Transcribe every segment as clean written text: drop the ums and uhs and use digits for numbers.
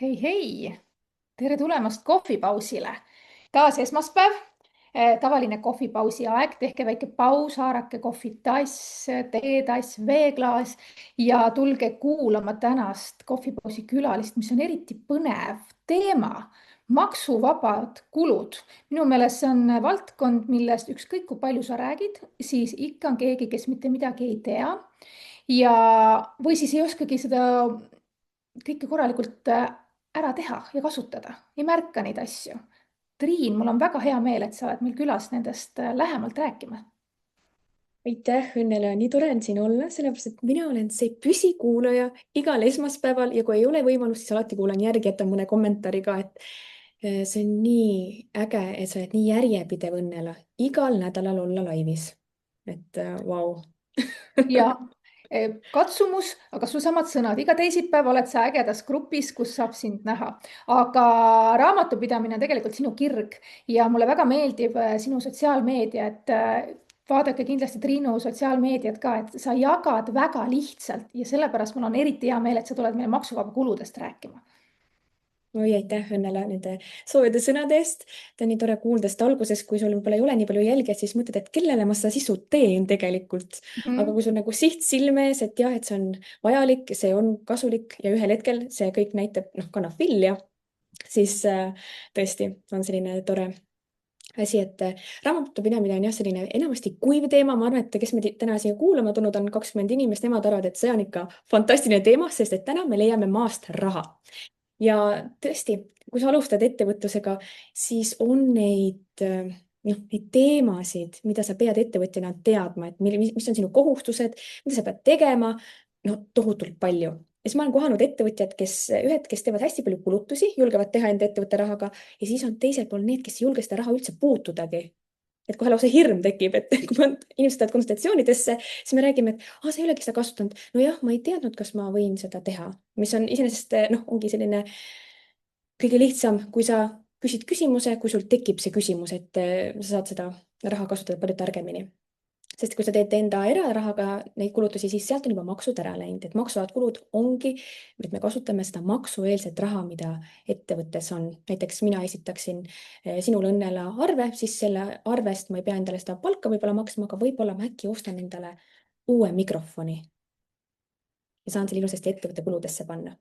Hei, hei, tere tulemast kohvipausile. Taas esmaspäev, tavaline kohvipausi aeg, tehke väike paus, haarake kohvitass, teetass, veeklaas ja tulge kuulama tänast kohvipausi külalist, mis on eriti põnev teema. Maksuvabad kulud. Minu meelest see on valdkond, millest ükskõik kui palju sa räägid, siis ikka on keegi, kes mitte midagi ei tea ja, või siis ei oskagi seda kõike korralikult ära teha ja kasutada, ei märka neid asju. Triin, mul on väga hea meel, et sa oled meil külas nendest lähemalt rääkima. Aitäh, Õnnele, nii tore on siin olla, sellepärast et mina olen see püsikuulaja igal esmaspäeval ja kui ei ole võimalust, siis alati kuulan järgi, jätan mõne kommentaari ka, et see on nii äge, et sa oled nii järjepidev, Õnnela, igal nädalal olla laivis. Et vau. Ja katsumus, aga sul samad sõnad, iga teisipäev oled sa ägedas grupis, kus saab sind näha. aga raamatupidamine on tegelikult sinu kirg ja mulle väga meeldib sinu sotsiaalmeedia, et vaadake kindlasti Triinu sotsiaalmeediat ka, et sa jagad väga lihtsalt ja sellepärast mul on eriti hea meel, et sa tuled meile maksuvaba kuludest rääkima. oi, aitäh, Õnnela, nende soojade sõnade eest. ta on nii tore kuulda, sest alguses, kui sul võib-olla ei ole nii palju jälgijaid, siis mõtled, et kellele ma seda sisu teen tegelikult. aga kui sul nagu siht silme ees, et jah, et see on vajalik, see on kasulik ja ühel hetkel see kõik näitab, noh, kannab vilja, siis tõesti on selline tore asi, et raamatupidamine on jah, selline enamasti kuiv teema. ma arvan, et kes meid täna siia kuulama tulnud on 20 inimest, nemad arvavad, et see on ikka fantastiline teema, sest et täna me leiame maast raha. Ja tõesti, kui sa alustad ettevõtlusega, siis on neid teemasid, mida sa pead ettevõtjana teadma, et mis on sinu kohustused, mida sa pead tegema, no tohutult palju. Ja siis ma olen kohanud ettevõtjad, kes teevad hästi palju kulutusi, julgevad teha enda ettevõtte rahaga ja siis on teisel pool need, kes ei julge seda raha üldse puutudagi. Et kohe lausa hirm tekib, et kui inimesed tulevad konsultatsioonidesse, siis me räägime, et sa ei olegi seda kasutanud. No jah, ma ei teadnud, kas ma võin seda teha, mis on iseenesest, noh, ongi selline kõige lihtsam, kui sa küsid küsimuse, kui sul tekib see küsimus, et sa saad seda raha kasutada palju targemini. Sest kui sa teed enda erarahaga neid kulutusi, siis sealt on juba maksud ära läinud, et maksuvabad kulud ongi, et me kasutame seda maksueelset raha, mida ettevõttes on. Näiteks mina esitaksin sinule, Õnnele, arve, siis selle arvest ma ei pea endale seda palka võib-olla maksma, aga võib-olla ma äkki ostan endale uue mikrofoni ja saan selle ilusasti ettevõtte kuludesse panna.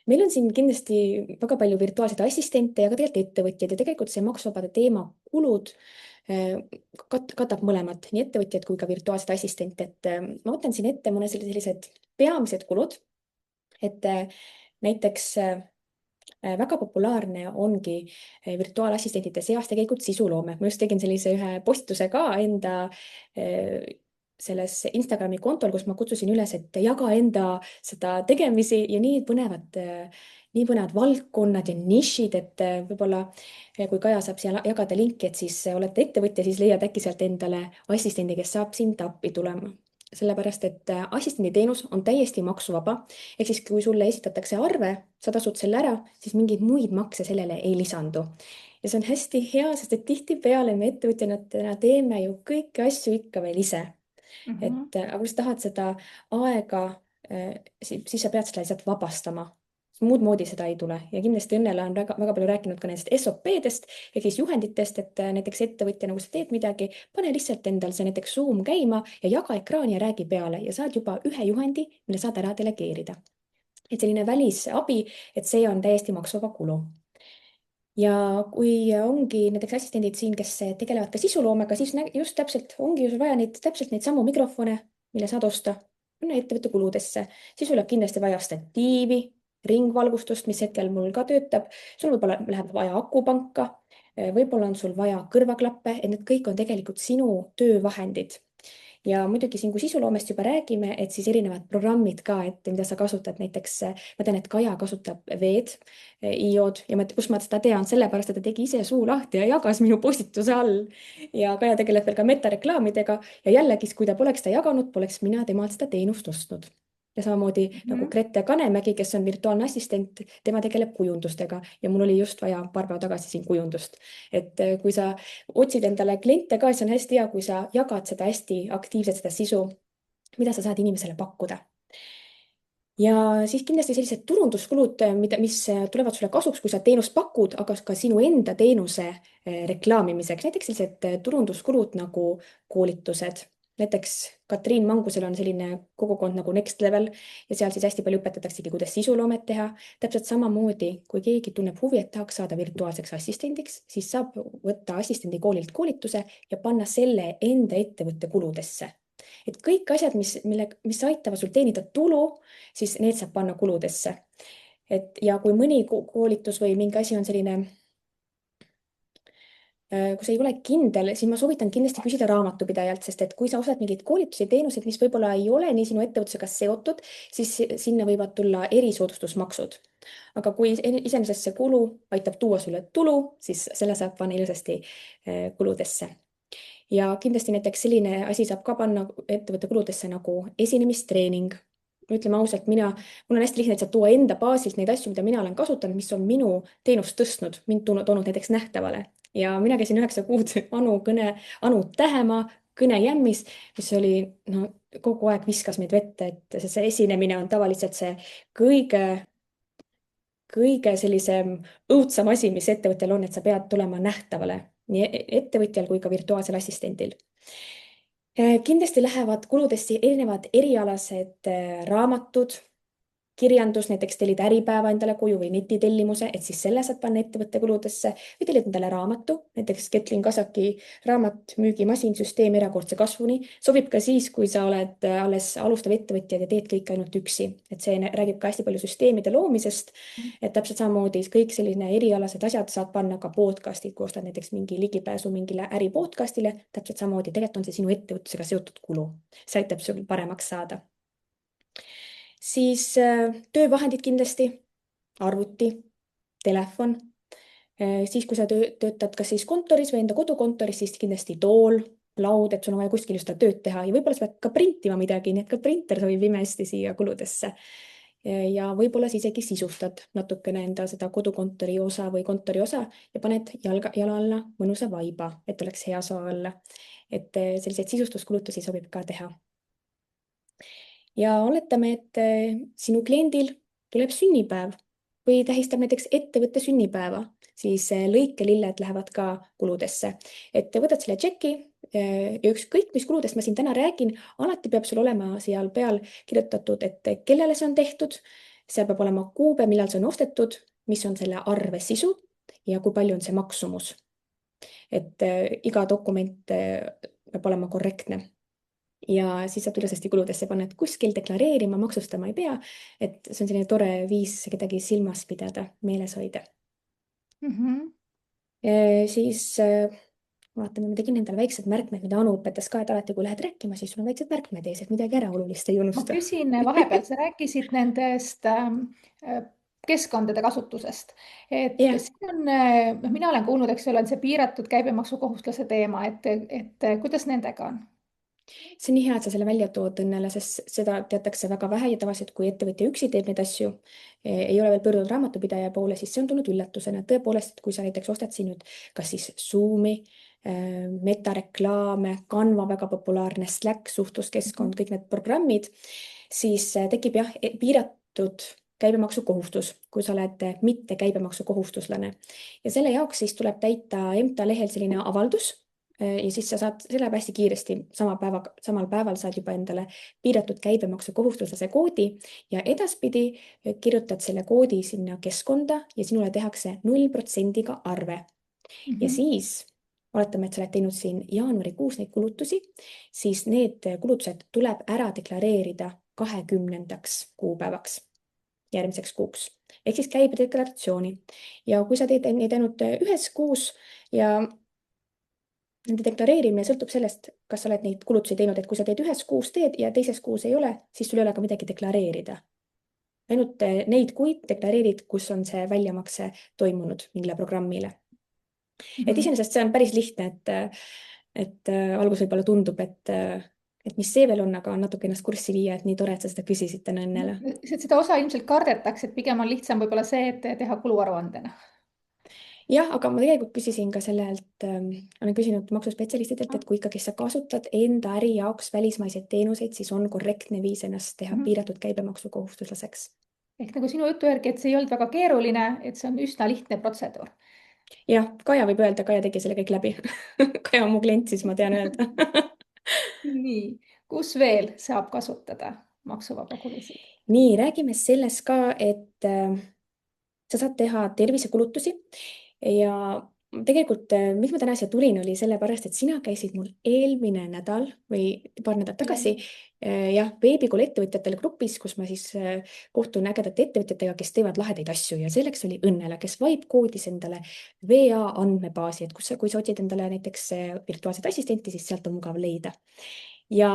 Meil on siin kindlasti väga palju virtuaalseid assistente ja ka tegelikult ettevõtjaid ja tegelikult see maksuvabade teema kulud katab mõlemat, nii ettevõtjad kui ka virtuaalsed assistente. Et ma võtan siin ette mõne sellised peamised kulud, et näiteks väga populaarne ongi virtuaalassistentide seas tegelikult sisuloome. Ma just tegin sellise ühe postituse ka enda selles Instagrami kontol, kus ma kutsusin üles, et jaga enda seda tegemisi ja nii põnevad valdkonnad ja nišid, et võib-olla kui Kaja saab siia jagada linki, et siis olete ettevõtja, siis leiad äkki sealt endale assistendi, kes saab sind appi tulema. Sellepärast, et assistendi teenus on täiesti maksuvaba. Ehk siis, kui sulle esitatakse arve, sa tasud selle ära, siis mingeid muid makse sellele ei lisandu. Ja see on hästi hea, sest et tihtipeale me ettevõtjana teeme ju kõiki asju ikka veel ise. Mhm. Et aga kui sa tahad seda aega, siis sa pead seda lihtsalt vabastama. Muud moodi seda ei tule ja kindlasti Õnnele on väga palju rääkinud ka nendest SOP-dest ehk siis juhenditest, et näiteks ettevõtja, nagu sa teed midagi, pane lihtsalt endal see näiteks Zoom käima ja jaga ekraani ja räägi peale ja saad juba ühe juhendi, mille saad ära delegeerida. Et selline välisabi, et see on täiesti maksuvaba kulu. Ja kui ongi näiteks assistendid siin, kes tegelevad ka sisuloomega, siis just täpselt ongi ju vaja täpselt neid samu mikrofone, mille saad osta ettevõtte kuludesse. Siis sul läheb kindlasti vaja statiivi, ringvalgustust, mis hetkel mul ka töötab. Sul võib-olla läheb vaja akupanka, võib-olla on sul vaja kõrvaklappe, et need kõik on tegelikult sinu töövahendid. Ja muidugi siin, kui sisuloomest juba räägime, et siis erinevad programmid ka, et mida sa kasutad, näiteks ma tean, et Kaja kasutab Veed, IO-d ja kus ma seda tean, sellepärast, et ta tegi ise suu lahti ja jagas minu postituse all. Ja Kaja tegeleb veel ka metareklaamidega ja jällegi, kui ta poleks seda jaganud, poleks mina temalt seda teenust ostnud. Ja samamoodi nagu Mhm. Grete Kanemägi, kes on virtuaalne assistent, tema tegeleb kujundustega ja mul oli just vaja paar päeva tagasi siin kujundust. Et kui sa otsid endale kliente ka, siis on hästi hea, kui sa jagad seda hästi aktiivselt, seda sisu, mida sa saad inimesele pakkuda. ja siis kindlasti sellised turunduskulud, mis tulevad sulle kasuks, kui sa teenust pakud, aga ka sinu enda teenuse reklaamimiseks, näiteks sellised turunduskulud nagu koolitused. Näiteks Katriin Mangusel on selline kogukond nagu Next Level ja seal siis hästi palju õpetataksegi, kuidas sisuloomet teha. Täpselt samamoodi, kui keegi tunneb huvi, et tahaks saada virtuaalseks assistendiks, siis saab võtta assistendi koolilt koolituse ja panna selle enda ettevõtte kuludesse. Et kõik asjad, mis aitavad sul teenida tulu, siis need saab panna kuludesse. Ja kui mõni koolitus või mingi asi on selline, kui sa ei ole kindel, siis ma soovitan kindlasti küsida raamatupidajalt, sest et kui sa ostad mingeid koolitusi, teenuseid, mis võib-olla ei ole nii sinu ettevõtlusega seotud, siis sinna võivad tulla erisoodustusmaksud. Aga kui iseenesest see kulu aitab tuua sulle tulu, siis selle saab panna ilusasti kuludesse. Ja kindlasti näiteks selline asi saab ka panna ettevõtte kuludesse nagu esinemistreening. Ütleme ausalt, mul on hästi lihtne lihtsalt tuua enda baasilt neid asju, mida mina olen kasutanud, mis on minu teenust tõstnud, mind toonud näiteks nähtavale. Ja mina käisin 9 kuud Anu Tähemaa kõnejämmis, mis oli, no kogu aeg viskas meid vette, et see esinemine on tavaliselt see kõige sellisem õudsam asi, mis ettevõtjal on, et sa pead tulema nähtavale nii ettevõtjal kui ka virtuaalsel assistendil. Kindlasti lähevad kuludesse erinevad erialased raamatud, kirjandus, näiteks tellid Äripäeva endale koju või netitellimuse, et siis selle saad panna ettevõtte kuludesse või tellid endale raamatu, näiteks Ketlin Kasaki raamat Müügimasin süsteem erakordse kasvuni. Sobib ka siis, kui sa oled alles alustav ettevõtja ja teed kõike ainult üksi, et see räägib ka hästi palju süsteemide loomisest, et täpselt samamoodi kõik selline erialased asjad saad panna ka podcastid, kui ostad näiteks mingi ligipääsu mingile äripodcastile, täpselt samamoodi tegelikult on see sinu ettevõtlusega seotud kulu. See aitab sul paremaks saada. Siis töövahendid kindlasti, arvuti, telefon. Siis, kui sa töötad kas siis kontoris või enda kodukontoris, siis kindlasti tool, laud, et sul on vaja kuskil just seda tööd teha ja võib-olla sa pead ka printima midagi, nii et ka printer sobib imehästi siia kuludesse. Ja võib-olla sa isegi sisustad natukene enda seda kodukontori osa või kontori osa ja paned jala alla mõnusa vaiba, et oleks hea soo alla. Et selliseid sisustuskulutusi sobib ka teha. Ja oletame, et sinu kliendil tuleb sünnipäev või tähistab näiteks ettevõtte sünnipäeva, siis lõikelilled lähevad ka kuludesse. Et võtad selle tšeki ja ükskõik, mis kuludest ma siin täna räägin, alati peab sul olema seal peal kirjutatud, et kellele see on tehtud, seal peab olema kuupäev, millal see on ostetud, mis on selle arve sisu ja kui palju on see maksumus. Et iga dokument peab olema korrektne. Ja siis saab ilusasti kuludesse panna, et kuskil deklareerima, maksustama ei pea. Et see on selline tore viis kedagi silmas pidada, meeles hoida. Siis vaatame, ma tegin endale väiksed märkmed, mida Anu õpetas ka, et alati kui lähed rääkima, siis sul on väiksed märkmed ees, et midagi ära olulist ei Ma unusta. küsin vahepeal, sa rääkisid nendest keskkondade kasutusest. Et Jah, siin on, mina olen kuulnud, eks ole, on see piiratud käibemaksukohuslase teema, et kuidas nendega on? see on nii hea, et sa selle välja tood, Õnnele, sest seda teatakse väga vähe ja tavaliselt, kui ettevõtja üksi teeb neid asju, ei ole veel pöördunud raamatupidaja poole, siis see on tulnud üllatusena. Tõepoolest, kui sa näiteks ostad siin nüüd kas siis Zoomi, metareklaame, Canva väga populaarne, Slack, suhtluskeskkond, kõik need programmid, siis tekib jah, piiratud käibemaksukohustus, kui sa oled mitte käibemaksukohustuslane. Ja selle jaoks siis tuleb täita EMTA lehel selline avaldus ja siis sa saad, see läheb hästi kiiresti, samal päeval saad juba endale piiratud käibemaksukohustuslase koodi ja edaspidi kirjutad selle koodi sinna keskkonda ja sinule tehakse 0%-ga arve. Ja siis oletame, et sa oled teinud siin jaanuarikuus neid kulutusi, siis need kulutused tuleb ära deklareerida 20. kuupäevaks, järgmiseks kuuks. Ehk siis käibedeklaratsiooni. Ja kui sa teed neid ainult ühes kuus ja nende deklareerimine sõltub sellest, kas sa oled neid kulutusi teinud, et kui sa teed ühes kuus teed ja teises kuus ei ole, siis sul ei ole ka midagi deklareerida. Ainult neid kuid deklareerid, kus on see väljamakse toimunud mingile programmile. Et iseenesest see on päris lihtne, et alguses võib-olla tundub, et mis see veel on, aga on natuke ennast kurssi viia, et nii tore, et sa seda küsisid täna Õnnele. Seda osa ilmselt kardetakse, et pigem on lihtsam võib-olla see, et teha kuluaruandena. jah, aga ma tegelikult küsisin ka sellelt olen küsinud maksuspetsialistidelt, et kui ikkagi sa kasutad enda äri jaoks välismaiseid teenuseid, siis on korrektne viis ennast teha Mhm. piiratud käibemaksukohustuslaseks. Ehk nagu sinu jutu järgi, et see ei olnud väga keeruline, et see on üsna lihtne protseduur. jah, Kaja võib öelda, Kaja tegi selle kõik läbi Kaja on mu klient, siis ma tean öelda Nii, kus veel saab kasutada maksuvaba kulusid? nii, räägime sellest ka, et sa saad teha tervisekulutusi ja tegelikult, miks ma täna siia tulin, oli sellepärast, et sina käisid mul eelmine nädal või paar nädalat tagasi jah, veebikooli ettevõtjatele grupis, kus ma siis kohtun ägedate ettevõtjatega, kes teevad lahedaid asju ja selleks oli Õnnela, kes vibe-koodis endale VA andmebaasi, et kui sa otsid endale näiteks virtuaalset assistenti, siis sealt on mugav leida. Ja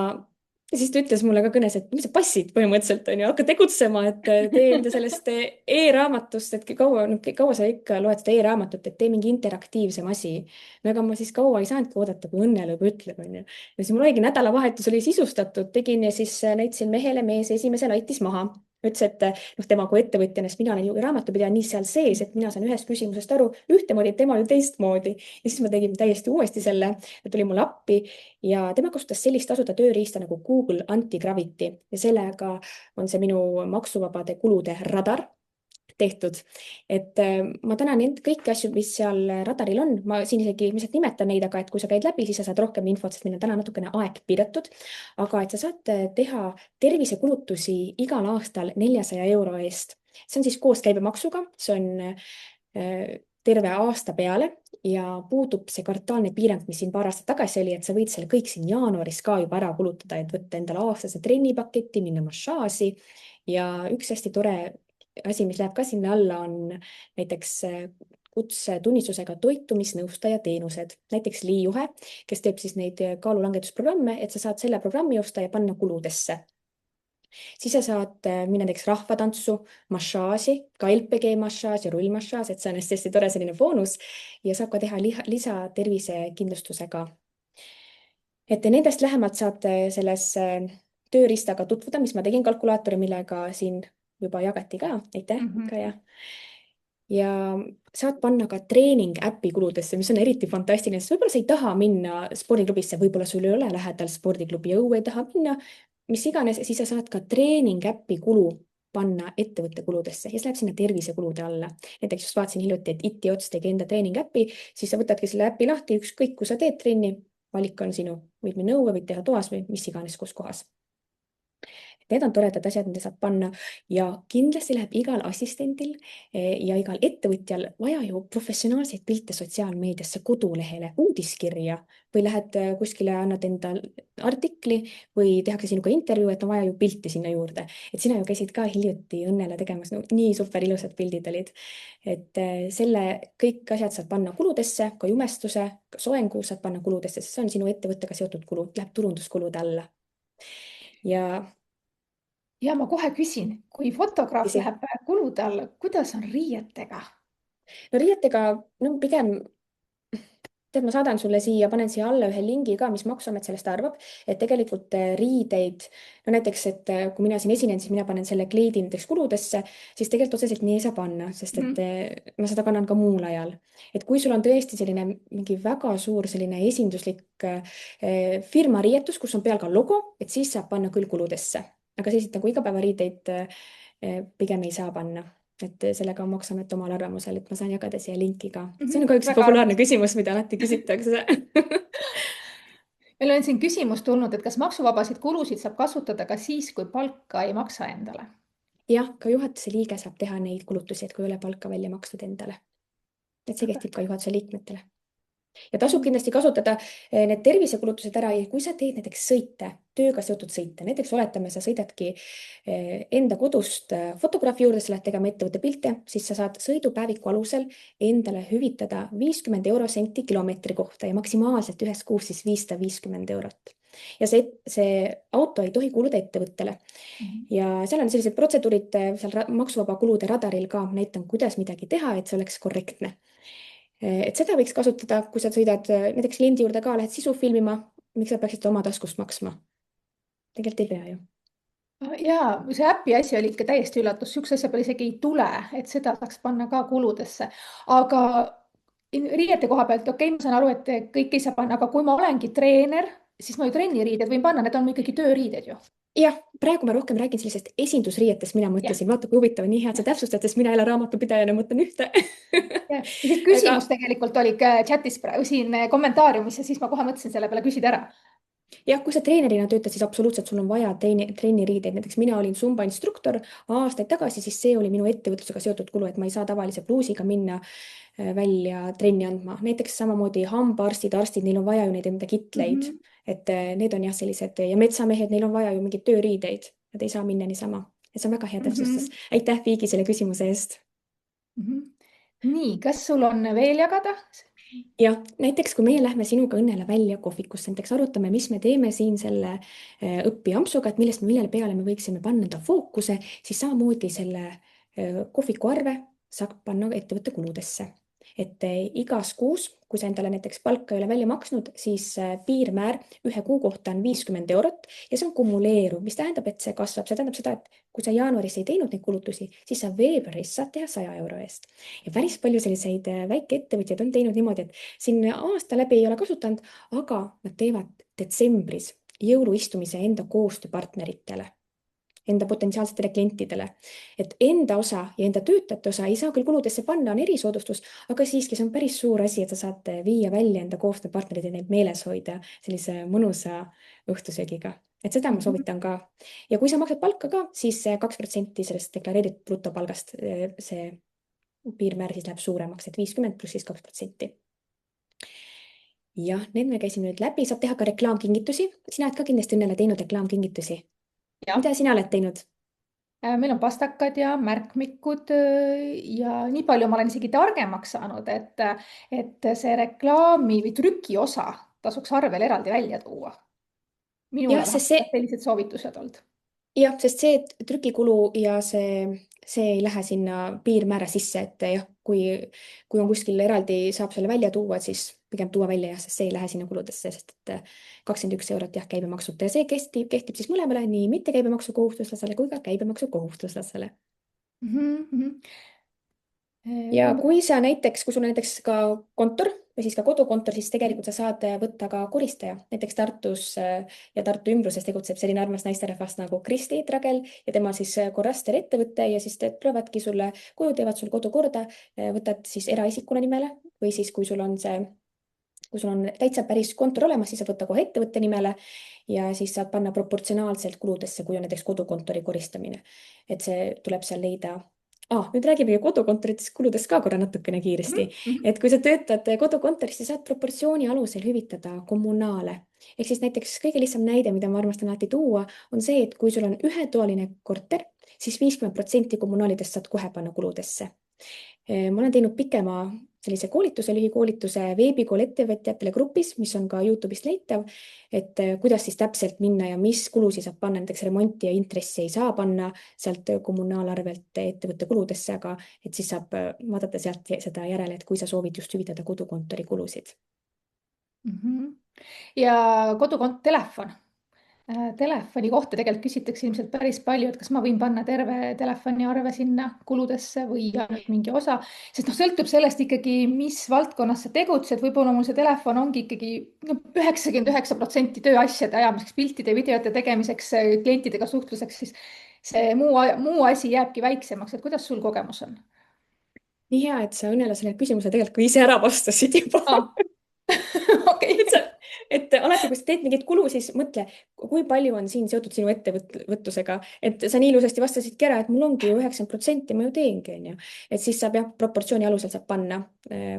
ja siis ta ütles mulle ka kõnes, et mis sa passid põhimõtteliselt on ju, hakka tegutsema, et tee enda sellest e-raamatust, et kaua sa ikka loed seda e-raamatut, et tee mingi interaktiivsem asi. no ega ma siis kaua ei saanudki oodata, kui Õnnela juba ütleb, on ju. ja siis mul oligi nädalavahetus oli sisustatud, tegin ja siis näitasin mehele, mees esimese laitis maha. Ütles, et noh, tema kui ettevõtjana, sest mina olen ju raamatupidaja nii seal sees, et mina saan ühest küsimusest aru ühtemoodi, tema ju teistmoodi. Ja siis ma tegin täiesti uuesti selle, ta tuli mulle appi ja tema kasutas sellist tasuta tööriista nagu Google Anti-Gravity ja sellega on see minu maksuvabade kulude radar tehtud. et ma tänan kõiki asju, mis seal radaril on, ma siin isegi lihtsalt nimetan neid, aga et kui sa käid läbi, siis sa saad rohkem infot, sest meil on täna natukene aeg piiratud. aga et sa saad teha tervisekulutusi igal aastal 400 euro eest. see on siis koos käibemaksuga, see on terve aasta peale ja puudub see kvartaalne piirang, mis siin paar aastat tagasi oli, et sa võid selle kõik siin jaanuaris ka juba ära kulutada, et võtta endale aastase trennipaketi, minna massaaži ja üks hästi tore asi, mis läheb ka sinna alla, on näiteks kutsetunnistusega toitumisnõustaja teenused, näiteks Lii Juhe, kes teeb siis neid kaalulangetusprogramme, et sa saad selle programmi osta ja panna kuludesse. siis sa saad minna näiteks rahvatantsu, massaaži, ka LPG massaaž ja rullmassaaž, et see on hästi tore selline boonus ja saab ka teha lisatervisekindlustusega. et nendest lähemalt saad selles tööriistaga tutvuda, mis ma tegin, kalkulaatori, millega siin juba jagati ka, aitäh, Kaja. ja saad panna ka treening äpi kuludesse, mis on eriti fantastiline, sest võib-olla sa ei taha minna spordiklubisse, võib-olla sul ei ole lähedal spordiklubi, õue ei taha minna, mis iganes, siis sa saad ka treening äpi kulu panna ettevõtte kuludesse ja see läheb sinna tervisekulude alla. näiteks just vaatasin hiljuti, et ITOTS tegi enda treening äpi, siis sa võtadki selle äpi lahti, ükskõik kus sa teed trenni, valik on sinu, võid minna õue, võid teha toas või mis iganes, kus kohas. Need on toredad asjad, mida saab panna ja kindlasti läheb igal assistendil ja igal ettevõtjal vaja ju professionaalseid pilte sotsiaalmeediasse, kodulehele, uudiskirja või lähed kuskile, annad enda artikli või tehakse sinuga intervjuu, et on vaja ju pilti sinna juurde. et sina ju käisid ka hiljuti Õnnele tegemas, no nii super ilusad pildid olid. et selle kõik asjad saad panna kuludesse, ka jumestuse, ka soengu saad panna kuludesse, sest see on sinu ettevõttega seotud kulu, läheb turunduskulude alla. ja ja ma kohe küsin, kui fotograaf ise läheb kulude alla, kuidas on riietega? no riietega, no pigem tead, ma saadan sulle siia, panen siia alla ühe lingi ka, mis Maksuamet sellest arvab, et tegelikult riideid, no näiteks, et kui mina siin esinen, siis mina panen selle kleidi näiteks kuludesse, siis tegelikult otseselt nii ei saa panna, sest et ma seda kannan ka muul ajal. et kui sul on tõesti selline mingi väga suur selline esinduslik firma riietus, kus on peal ka logo, et siis saab panna küll kuludesse, aga selliseid nagu igapäevariideid pigem ei saa panna. et sellega on Maksuamet omal arvamusel, et ma saan jagada siia linki ka. see on ka üks Väga populaarne armas. küsimus, mida alati küsitakse meil on siin küsimus tulnud, et kas maksuvabasid kulusid saab kasutada ka siis, kui palka ei maksa endale? jah, ka juhatuse liige saab teha neid kulutusi, et kui ei ole palka välja makstud endale. et see kehtib ka juhatuse liikmetele. ja tasub kindlasti kasutada need tervisekulutused ära ja kui sa teed näiteks sõite, tööga seotud sõite, näiteks oletame, sa sõidadki enda kodust fotograafi juurde, sa lähed tegema ettevõtte pilte, siis sa saad sõidupäeviku alusel endale hüvitada 50 eurosenti kilomeetri kohta ja maksimaalselt ühes kuus siis 550 eurot. ja see auto ei tohi kuuluda ettevõttele. ja seal on sellised protseduurid seal maksuvaba kulude radaril ka, näitan, kuidas midagi teha, et see oleks korrektne. et seda võiks kasutada, kui sa sõidad näiteks kliendi juurde ka, lähed sisu filmima, miks sa peaksid oma taskust maksma? tegelikult ei pea ju. ja see äpi asi oli ikka täiesti üllatus, sihukese asja peale isegi ei tule, et seda saaks panna ka kuludesse. aga riiete koha pealt, okei, ma saan aru, et kõik ei saa panna, aga kui ma olengi treener, siis ma ju trenniriided võin panna, need on mu ikkagi tööriided ju. jah, praegu ma rohkem räägin sellisest esindusriietest, mina jah, mõtlesin, vaata kui huvitav, nii hea, et sa jah, täpsustad, sest mina ei ole raamatupidajana, mõtlen ühte jah. Ja siis aga küsimus tegelikult oli chatis praegu siin kommentaariumis ja siis ma kohe mõtlesin selle peale küsida ära. jah, kui sa treenerina töötad, siis absoluutselt sul on vaja trenniriideid. Näiteks mina olin zumba instruktor aastaid tagasi, siis see oli minu ettevõtlusega seotud kulu, et ma ei saa tavalise pluusiga minna välja trenni andma. Näiteks samamoodi hambaarstid, arstid, neil on vaja ju neid enda kitleid, Mhm, et need on jah, sellised ja metsamehed, neil on vaja ju mingeid tööriideid, nad ei saa minna niisama. Et see on väga hea täpsustus. mhm, Aitäh, Viigi, selle küsimuse eest. mhm. Nii, kas sul on veel jagada? Ja näiteks, kui meie lähme sinuga õnnele välja kohvikusse, näiteks arutame, mis me teeme siin selle õppijampsuga, et millele peale me võiksime panna enda fookuse, siis samamoodi selle kohviku arve saab panna ettevõtte kuludesse. Et igas kuus, kui sa endale näiteks palka ei ole välja maksnud, siis piirmäär ühe kuu kohta on 50 eurot ja see on kumuleeruv, mis tähendab, et see kasvab. See tähendab seda, et kui sa jaanuaris ei teinud neid kulutusi, siis sa veebruaris saad teha 100 euro eest. Ja päris palju selliseid väikeettevõtjaid on teinud niimoodi, et siin aasta läbi ei ole kasutanud, aga nad teevad detsembris jõuluistumise enda koostööpartneritele, enda potentsiaalsetele klientidele. Et enda osa ja enda töötajate osa ei saa küll kuludesse panna, on erisoodustus, aga siiski see on päris suur asi, et sa saad viia välja enda koostööpartnerid ja neid meeles hoida sellise mõnusa õhtusöögiga. Et seda ma Mhm, soovitan ka. Ja kui sa maksad palka ka, siis 2% sellest deklareeritud brutopalgast see piirmäär siis läheb suuremaks, et 50 pluss siis 2%. Jah, need me käisime nüüd läbi, saab teha ka reklaamkingitusi. Sina oled ka kindlasti õnnele teinud reklaamkingitusi. jah. Mida sina oled teinud? Meil on pastakad ja märkmikud ja nii palju ma olen isegi targemaks saanud, et see reklaami või trüki osa tasuks arvel eraldi välja tuua. Jah, Minule sest vähemalt see, on sellised soovitused olnud. jah, sest see trükikulu ja see ei lähe sinna piirmäära sisse, et jah, kui on kuskil eraldi, saab selle välja tuua, siis pigem tuua välja jah, sest see ei lähe sinna kuludesse, sest et 21 eurot jah, käibemaksuta ja see kehtib siis mõlemale, nii mitte käibemaksukohustuslasele kui ka käibemaksukohustuslasele. Mhm, mhm. Ja Ma kui sa näiteks, kui sul on näiteks ka kontor või siis ka kodukontor, siis tegelikult sa saad võtta ka koristaja. Näiteks Tartus ja Tartu ümbruses tegutseb selline armas naisterahvas nagu Kristi Tragel ja tema siis korraster ettevõte ja siis tulevadki sulle koju, teevad sul kodu korda, võtad siis eraisikule nimele või siis kui sul on täitsa päris kontor olemas, siis saad võtta kohe ettevõtte nimele ja siis saad panna proportsionaalselt kuludesse, kui on näiteks kodukontori koristamine. Et see tuleb seal leida. Nüüd räägime kodukontoritest kuludest ka korra natukene kiiresti. Mhm, Et kui sa töötad kodukontoris, siis saad proportsiooni alusel hüvitada kommunaale. Ehk siis näiteks kõige lihtsam näide, mida ma armastan alati tuua, on see, et kui sul on ühetoaline korter, siis 50% kommunaalidest saad kohe panna kuludesse. Ma olen teinud pikema sellise koolituse, lühikoolituse veebikool ettevõtjatele grupis, mis on ka Youtube'ist leitav, et kuidas siis täpselt minna ja mis kulusid saab panna, näiteks remonti ja intressi ei saa panna sealt kommunaalarvelt ettevõtte kuludesse, aga et siis saab vaadata sealt seda järele, et kui sa soovid just hüvitada kodukontori kulusid. mhm. Ja telefon. Telefoni kohta tegelikult küsitakse ilmselt päris palju, et kas ma võin panna terve telefoniarve sinna kuludesse või ainult mingi osa, sest noh, sõltub sellest ikkagi, mis valdkonnas sa tegutsed, võib-olla mul see telefon ongi ikkagi 99% tööasjade ajamiseks, piltide, videote tegemiseks, klientidega suhtluseks, siis see muu asi jääbki väiksemaks, et kuidas sul kogemus on? Nii hea, et sa Õnnele selle küsimuse tegelikult ka ise ära vastasid juba Ah, okei. et sa, et alati, kui sa teed mingeid kulu, siis mõtle, kui palju on siin seotud sinu ettevõtlusega, et sa nii ilusasti vastasidki ära, et mul ongi ju 90%, ma ju teengi, onju. Et siis saab jah, proportsiooni alusel saab panna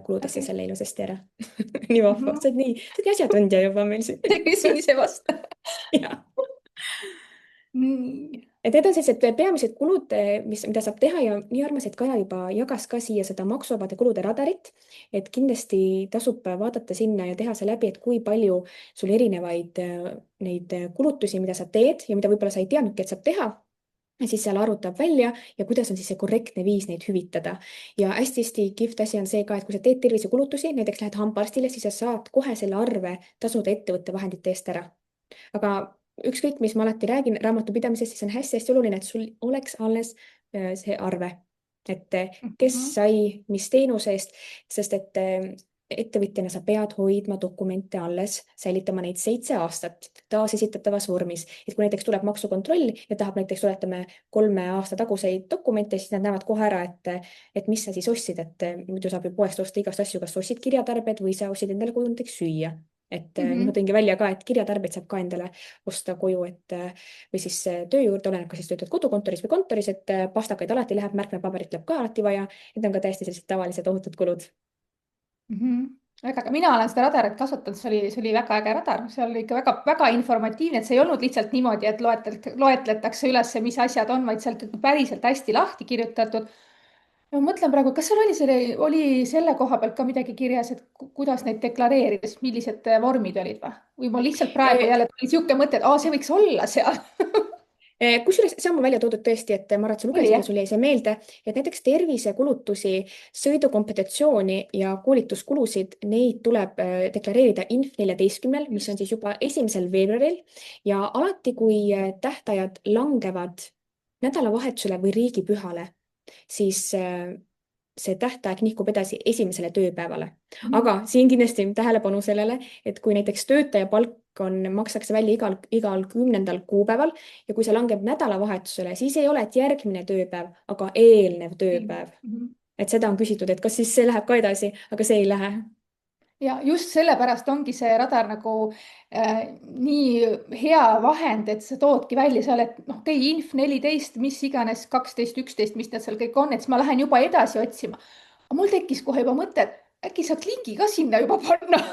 kuludesse okei. selle ilusasti ära. nii vahva, sa oled nii asjatundja juba meil siin. küsin ise vastu. jah. nii. Et need on sellised peamised kulud, mida saab teha ja nii armas, et Kaja juba jagas ka siia seda maksuvabade kulude radarit. Et kindlasti tasub vaadata sinna ja teha see läbi, et kui palju sul erinevaid neid kulutusi, mida sa teed ja mida võib-olla sa ei teadnudki, et saab teha. Ja siis seal arvutab välja ja kuidas on siis see korrektne viis neid hüvitada. Ja hästi-hästi kihvt asi on see ka, et kui sa teed tervisekulutusi, näiteks lähed hambaarstile, siis sa saad kohe selle arve tasuda ettevõtte vahendite eest ära. Aga ükskõik, mis ma alati räägin raamatupidamises, siis on hästi-hästi oluline, et sul oleks alles see arve, et kes Mhm. sai mis teenuse eest, sest et ettevõtjana sa pead hoidma dokumente alles, säilitama neid 7 aastat taasesitatavas vormis. Et kui näiteks tuleb maksukontroll ja tahab näiteks, oletame, 3 aasta taguseid dokumente, siis nad näevad kohe ära, et mis sa siis ostsid, et muidu saab ju poest osta igast asju, kas ostsid kirjatarbed või sa ostsid endale koju näiteks süüa. Et nüüd ma tõingi välja ka, et kirjatarbeid saab ka endale osta koju, et või siis töö juurde, oleneb, kas siis töötad kodukontoris või kontoris, et pastakaid alati läheb, märkmepaberit läheb ka alati vaja. Need on ka täiesti sellised tavalised ohutud kulud. väga äge, mina olen seda radarit kasutanud, see oli väga äge radar, see oli ikka väga-väga informatiivne, et see ei olnud lihtsalt niimoodi, et loetletakse üles, mis asjad on, vaid sealt päriselt hästi lahti kirjutatud. ma mõtlen praegu, kas seal oli selle koha pealt ka midagi kirjas, et kuidas neid deklareerides, millised vormid olid või mul lihtsalt praegu jälle tuli niisugune mõte, et see võiks olla seal. Kusjuures see on mul välja toodud tõesti, et ma arvan, et sa oli lugesid ja jah? sul jäi see meelde, et näiteks tervisekulutusi, sõidukompensatsiooni ja koolituskulusid, neid tuleb deklareerida Inf14, mis on siis juba 1. veebruaril ja alati, kui tähtajad langevad nädalavahetusele või riigipühale, siis see tähtaeg nihkub edasi 1. tööpäevale. Aga siin kindlasti tähelepanu sellele, et kui näiteks töötaja palk makstakse välja igal 10. kuupäeval ja kui see langeb nädalavahetusele, siis ei ole, et järgmine tööpäev, aga eelnev tööpäev. Et seda on küsitud, et kas siis see läheb ka edasi, aga see ei lähe. ja just sellepärast ongi see radar nagu nii hea vahend, et sa toodki välja seal, et noh, okei, Inf14, mis iganes 12, 11, mis need seal kõik on, et siis ma lähen juba edasi otsima. aga mul tekkis kohe juba mõte, et äkki saaks lingi ka sinna juba panna.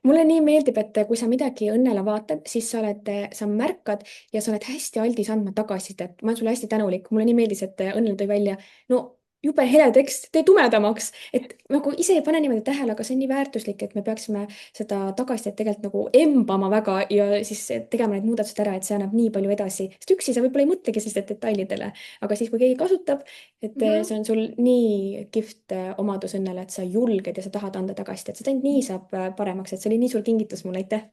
Mulle nii meeldib, et kui sa midagi Õnnele vaatad, siis sa märkad ja sa oled hästi aldis andma tagasisidet. Ma olen sulle hästi tänulik. Mulle nii meeldis, et Õnnele tõi välja, no jube hele tekst, tee tumedamaks, et nagu ise ei pane niimoodi tähele, aga see on nii väärtuslik, et me peaksime seda tagasisidet tegelikult nagu embama väga ja siis tegema need muudatused ära, et see annab nii palju edasi, sest üksi sa võib-olla ei mõtlegi sellistele detailidele, aga siis, kui keegi kasutab, et see on sul nii kihvt omadus Õnnele, et sa julged ja sa tahad anda tagasisidet, seda ainult nii saab paremaks, et see oli nii suur kingitus mulle, aitäh.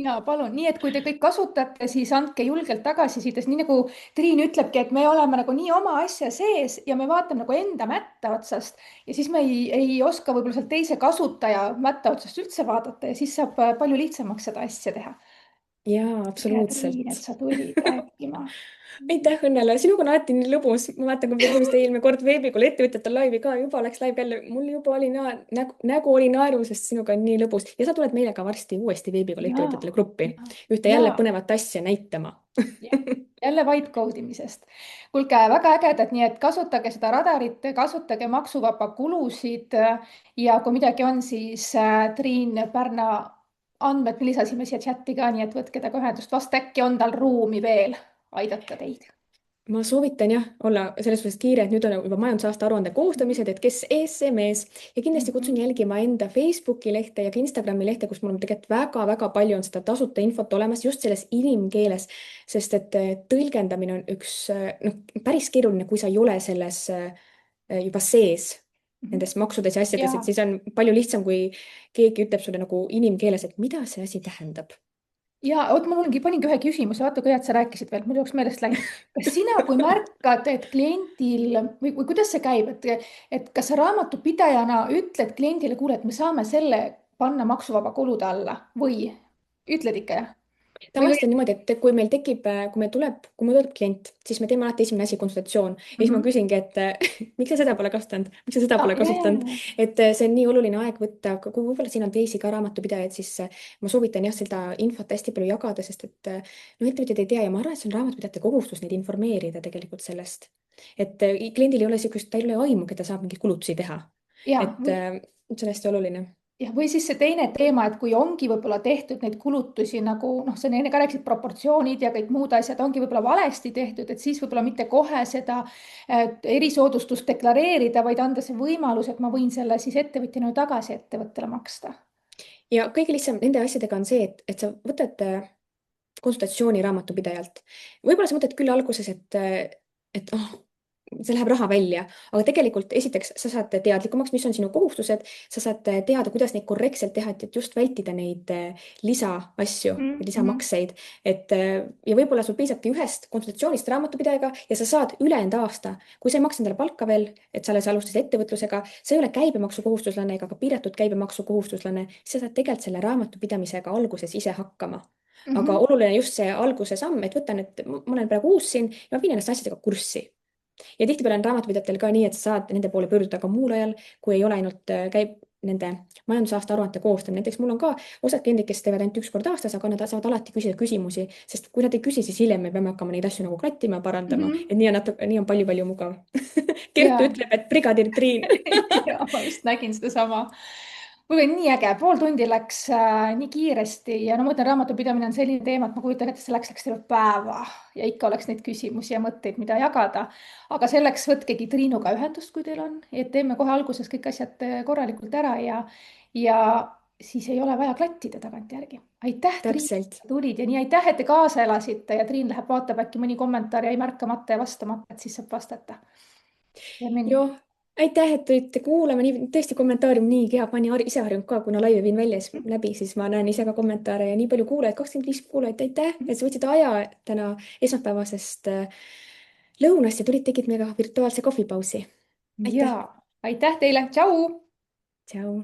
ja palun, nii et kui te kõik kasutate, siis andke julgelt tagasisidet, nii nagu Triin ütlebki, et me oleme nagu nii oma asja sees ja me vaatame nagu enda mätta otsast ja siis me ei oska võib-olla sealt teise kasutaja mätta otsast üldse vaadata ja siis saab palju lihtsamaks seda asja teha. Jaa, hea Triin, absoluutselt. et sa tulid rääkima. Aitäh, Õnnele, sinuga on alati nii lõbus. Ma mäletan, kui me tegime seda eelmine kord veebikooli ettevõtjatel laivi ka, juba läks laiv jälle, mul juba oli nägu oli naeru, sest sinuga on nii lõbus ja sa tuled meile ka varsti uuesti veebikooli ettevõtjatele gruppi ühte jälle ja, põnevat asja näitama. ja jälle white code imisest. kuulge, väga ägedad, nii et kasutage seda radarit, kasutage maksuvaba kulusid ja kui midagi on, siis Triin Pärna andmed me lisasime siia chati ka, nii et võtke temaga ühendust, vast äkki on tal ruumi veel aidata teid. Ma soovitan jah, olla selles suhtes kiire, et nüüd on juba majandusaasta aruande koostamised, et kes ees, see mees. Ja kindlasti kutsun jälgima enda Facebooki lehte ja ka Instagrami lehte, kus mul on tegelikult väga-väga palju on seda tasuta infot olemas just selles inimkeeles, sest et tõlgendamine on üks, noh, päris keeruline, kui sa ei ole selles juba sees nendes maksudes ja asjades, et ja, siis on palju lihtsam, kui keegi ütleb sulle nagu inimkeeles, et mida see asi tähendab. ja oot, paningi ühe küsimuse, vaata kui hea, et sa rääkisid veel, mul oleks meelest läinud. kas sina, kui märkad, et kliendil või kuidas see käib, et kas sa raamatupidajana ütled kliendile, kuule, et me saame selle panna maksuvaba kulude alla või ütled ikka jah? Tavaliselt on niimoodi, et kui meil tekib, kui meil tuleb klient, siis me teeme alati esimene asi konsultatsioon ja siis ma küsingi, et miks sa seda pole kasutanud, miks sa seda pole kasutanud, et see on nii oluline aeg võtta, aga kui võib-olla siin on teisi ka raamatupidajaid, siis ma soovitan jah, seda infot hästi palju jagada, sest et no ettevõtjad ei tea ja ma arvan, et see on raamatupidajate kohustus neid informeerida tegelikult sellest, et kliendil ei ole niisugust, ta ei ole aimugi, et ta saab mingeid kulutusi teha, ja, et see on hästi oluline. jah, või siis see teine teema, et kui ongi võib-olla tehtud neid kulutusi nagu noh, sa enne ka rääkisid, proportsioonid ja kõik muud asjad ongi võib-olla valesti tehtud, et siis võib-olla mitte kohe seda erisoodustust deklareerida, vaid anda see võimalus, et ma võin selle siis ettevõtjana tagasi ettevõttele maksta. Ja kõige lihtsam nende asjadega on see, et sa võtad konsultatsiooni raamatupidajalt. Võib-olla sa mõtled küll alguses, et oh, see läheb raha välja, aga tegelikult esiteks sa saad teadlikumaks, mis on sinu kohustused, sa saad teada, kuidas neid korrektselt teha, et just vältida neid lisaasju, Mhm. lisamakseid. Ja võib-olla sul piisabki ühest konsultatsioonist raamatupidajaga ja sa saad ülejäänud aasta, kui sa ei maksa endale palka veel, et sa alles alustasid ettevõtlusega, sa ei ole käibemaksukohustuslane ega ka piiratud käibemaksukohustuslane, siis sa saad tegelikult selle raamatupidamisega alguses ise hakkama. aga Mhm. oluline just see alguse samm, et võtan, et ma olen praegu uus siin ja ma viin ennast asjadega kurssi. Ja tihtipeale on raamatupidajatel ka nii, et sa saad nende poole pöörduda ka muul ajal, kui ei ole ainult käib nende majandusaasta aruannete koostamine. Näiteks mul on ka osad kliendid, kes teevad ainult üks kord aastas, aga nad saavad alati küsida küsimusi, sest kui nad ei küsi, siis hiljem me peame hakkama neid asju nagu klattima ja parandama. Mhm. Et nii on palju-palju mugav. Kertu Ja. ütleb, et brigadier Triin. ja ma just nägin sedasama. kuulge, nii äge, pool tundi läks nii kiiresti ja no ma ütlen, raamatupidamine on selline teema, et ma kujutan ette, see läks terve päeva ja ikka oleks neid küsimusi ja mõtteid, mida jagada. aga selleks võtkegi Triinuga ühendust, kui teil on, et teeme kohe alguses kõik asjad korralikult ära ja siis ei ole vaja klattida tagantjärgi. aitäh, Triin, Täpselt. tulid ja nii aitäh, et te kaasa elasite ja Triin läheb vaatab äkki mõni kommentaar jäi märkamata ja vastamata, et siis saab vastata. Joo, aitäh, et tulite kuulama, nii tõesti kommentaarium nii hea, ma olen ise harjunud ka, kuna laivi viin välja läbi, siis ma näen ise ka kommentaare ja nii palju kuulajaid, 25 kuulajat, aitäh, et sa võtsid aja täna esmaspäevasest lõunast ja tulid, tegid meiega virtuaalse kohvipausi. aitäh, ja aitäh teile, tšau. tšau.